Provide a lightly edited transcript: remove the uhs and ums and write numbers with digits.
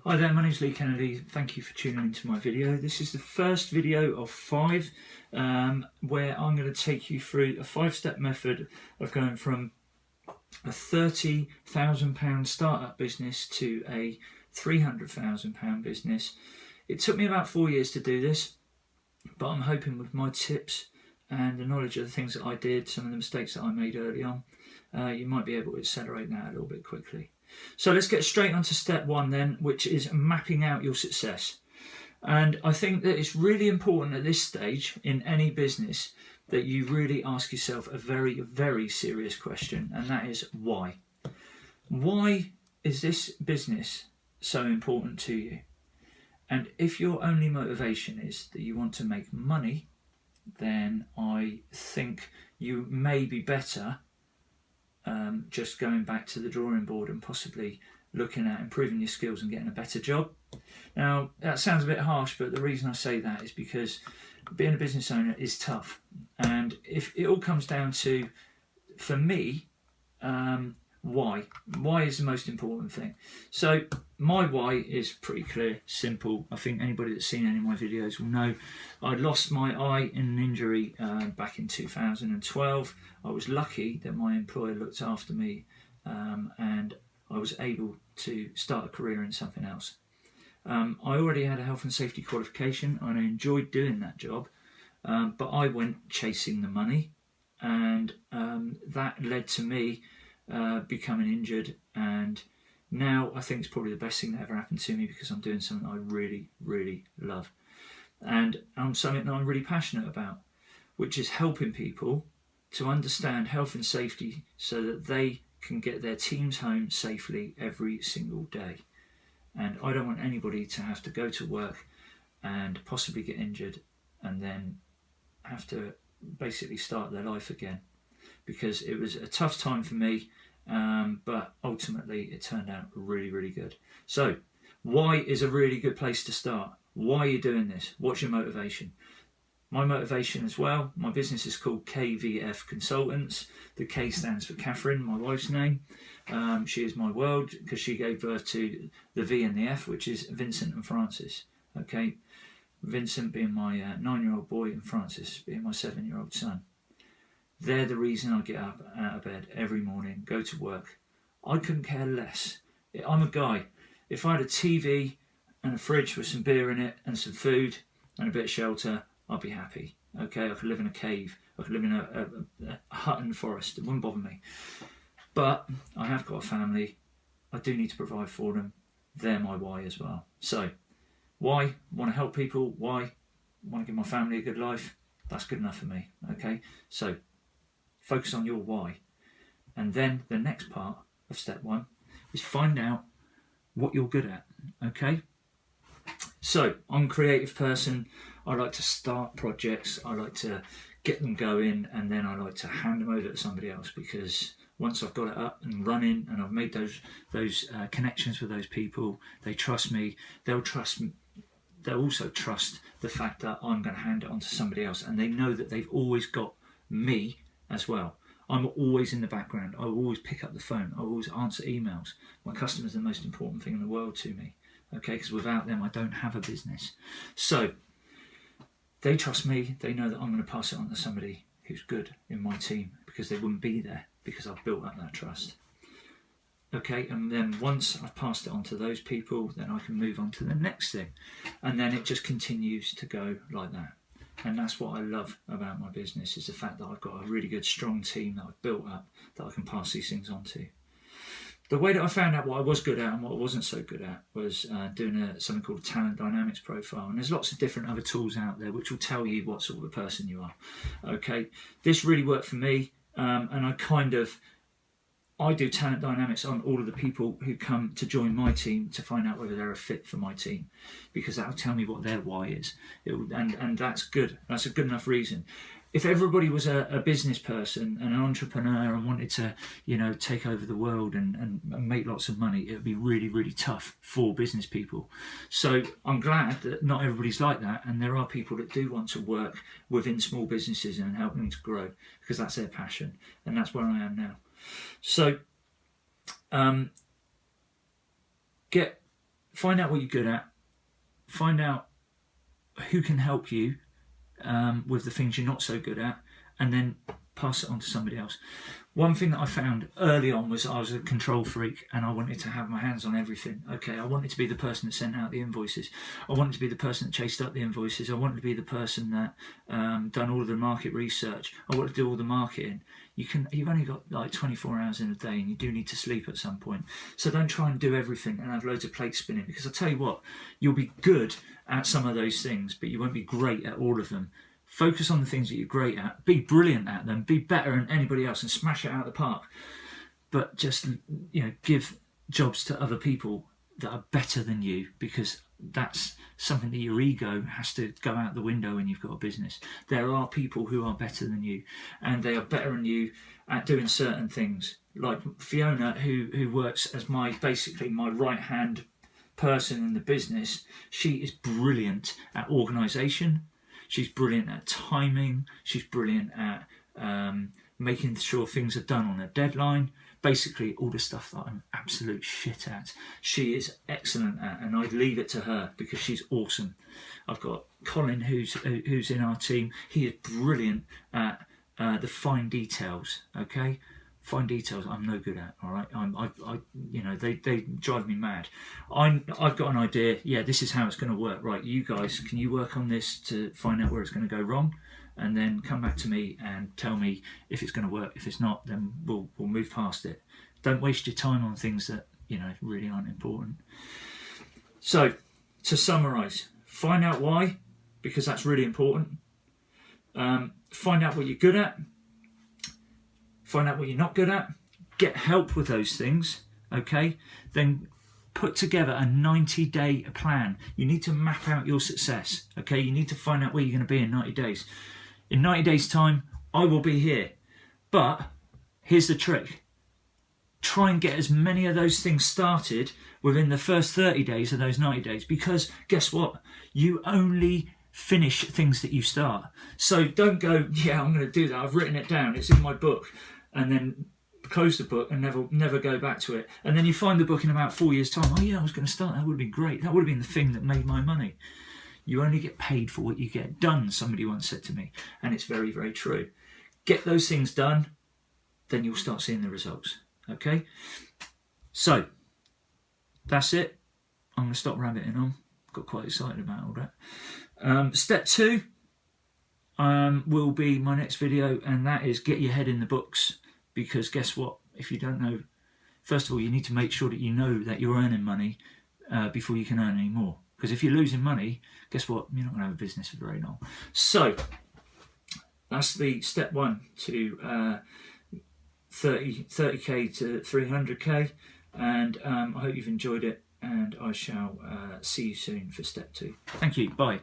Hi there, my name's Lee Kennedy. Thank you for tuning into my video. This is the first video of 5 where I'm going to take you through a 5-step method of going from a £30,000 startup business to a £300,000 business. It took me about 4 years to do this, but I'm hoping with my tips and the knowledge of the things that I did, some of the mistakes that I made early on, you might be able to accelerate that a little bit quickly. So let's get straight onto step 1 then, which is mapping out your success. And I think that it's really important at this stage in any business that you really ask yourself a very, very serious question, and that is why. Why is this business so important to you? And if your only motivation is that you want to make money, then I think you may be better just going back to the drawing board and possibly looking at improving your skills and getting a better job. Now, that sounds a bit harsh, but the reason I say that is because being a business owner is tough. And if it all comes down to, for me, why? Why is the most important thing? So my why is pretty clear, simple. I think anybody that's seen any of my videos will know I lost my eye in an injury back in 2012. I was lucky that my employer looked after me and I was able to start a career in something else. I already had a health and safety qualification and I enjoyed doing that job, but I went chasing the money, and that led to me becoming injured, and now I think it's probably the best thing that ever happened to me because I'm doing something I really, really love, and something that I'm really passionate about, which is helping people to understand health and safety so that they can get their teams home safely every single day. And I don't want anybody to have to go to work and possibly get injured and then have to basically start their life again, because it was a tough time for me, but ultimately it turned out really, really good. So why is a really good place to start. Why are you doing this? What's your motivation? My motivation as well, my business is called KVF Consultants. The K stands for Catherine, my wife's name. She is my world because she gave birth to the V and the F, which is Vincent and Francis. Okay, Vincent being my 9-year-old boy and Francis being my 7-year-old son. They're the reason I get up out of bed every morning, go to work. I couldn't care less. I'm a guy. If I had a TV and a fridge with some beer in it and some food and a bit of shelter, I'd be happy. Okay, I could live in a cave. I could live in a hut in the forest. It wouldn't bother me. But I have got a family. I do need to provide for them. They're my why as well. So, why? Want to help people. Why? Want to give my family a good life. That's good enough for me. Okay, so focus on your why. And then the next part of step 1 is find out what you're good at. Okay, so I'm a creative person. I like to start projects. I like to get them going, and then I like to hand them over to somebody else, because once I've got it up and running and I've made those connections with those people, they trust me. They'll also trust the fact that I'm going to hand it on to somebody else, and they know that they've always got me as well. I'm always in the background. I will always pick up the phone. I will always answer emails. My customers are the most important thing in the world to me. Okay, because without them I don't have a business. So they trust me. They know that I'm going to pass it on to somebody who's good in my team, because they wouldn't be there because I've built up that trust. Okay, and then once I've passed it on to those people, then I can move on to the next thing, and then it just continues to go like that. And that's what I love about my business, is the fact that I've got a really good, strong team that I've built up that I can pass these things on to. The way that I found out what I was good at and what I wasn't so good at was doing something called a talent dynamics profile. And there's lots of different other tools out there which will tell you what sort of a person you are. Okay, this really worked for me, and I do talent dynamics on all of the people who come to join my team to find out whether they're a fit for my team, because that'll tell me what their why is. And that's good. That's a good enough reason. If everybody was a business person and an entrepreneur and wanted to, take over the world and make lots of money, it would be really, really tough for business people. So I'm glad that not everybody's like that, and there are people that do want to work within small businesses and help them to grow, because that's their passion, and that's where I am now. So get find out what you're good at, find out who can help you with the things you're not so good at, and then pass it on to somebody else. One thing that I found early on was I was a control freak and I wanted to have my hands on everything. Okay, I wanted to be the person that sent out the invoices. I wanted to be the person that chased up the invoices. I wanted to be the person that done all of the market research. I wanted to do all the marketing. You've only got like 24 hours in a day, and you do need to sleep at some point. So don't try and do everything and have loads of plates spinning, because I'll tell you what, you'll be good at some of those things, but you won't be great at all of them. Focus on the things that you're great at, be brilliant at them, be better than anybody else and smash it out of the park. But just, give jobs to other people that are better than you, because that's something that your ego has to go out the window when you've got a business. There are people who are better than you, and they are better than you at doing certain things. Like Fiona, who works as basically my right hand person in the business. She is brilliant at organisation. She's brilliant at timing. She's brilliant at making sure things are done on a deadline. Basically, all the stuff that I'm absolute shit at, she is excellent at, and I'd leave it to her because she's awesome. I've got Colin, who's in our team. He is brilliant at the fine details. Okay, fine details I'm no good at. All right, they drive me mad. I've got an idea. Yeah, this is how it's going to work. Right, you guys, can you work on this to find out where it's going to go wrong, and then come back to me and tell me if it's going to work. If it's not, then we'll move past it. Don't waste your time on things that really aren't important. So, to summarise, find out why, because that's really important. Find out what you're good at. Find out what you're not good at. Get help with those things, okay? Then put together a 90-day plan. You need to map out your success, okay? You need to find out where you're going to be in 90 days. In 90 days' time, I will be here. But here's the trick. Try and get as many of those things started within the first 30 days of those 90 days, because guess what? You only finish things that you start. So don't go, yeah, I'm going to do that. I've written it down. It's in my book. And then close the book and never go back to it. And then you find the book in about 4 years' time. Oh yeah, I was going to start. That would have been great. That would have been the thing that made my money. You only get paid for what you get done, somebody once said to me. And it's very, very true. Get those things done, then you'll start seeing the results. Okay? So, that's it. I'm going to stop rabbiting on. Got quite excited about all that. Step 2 will be my next video, and that is get your head in the books. Because guess what? If you don't know, first of all, you need to make sure that you know that you're earning money before you can earn any more. Because if you're losing money, guess what? You're not going to have a business for very long. So, that's the step 1 to 30k to 300k. And I hope you've enjoyed it. And I shall see you soon for step 2. Thank you. Bye.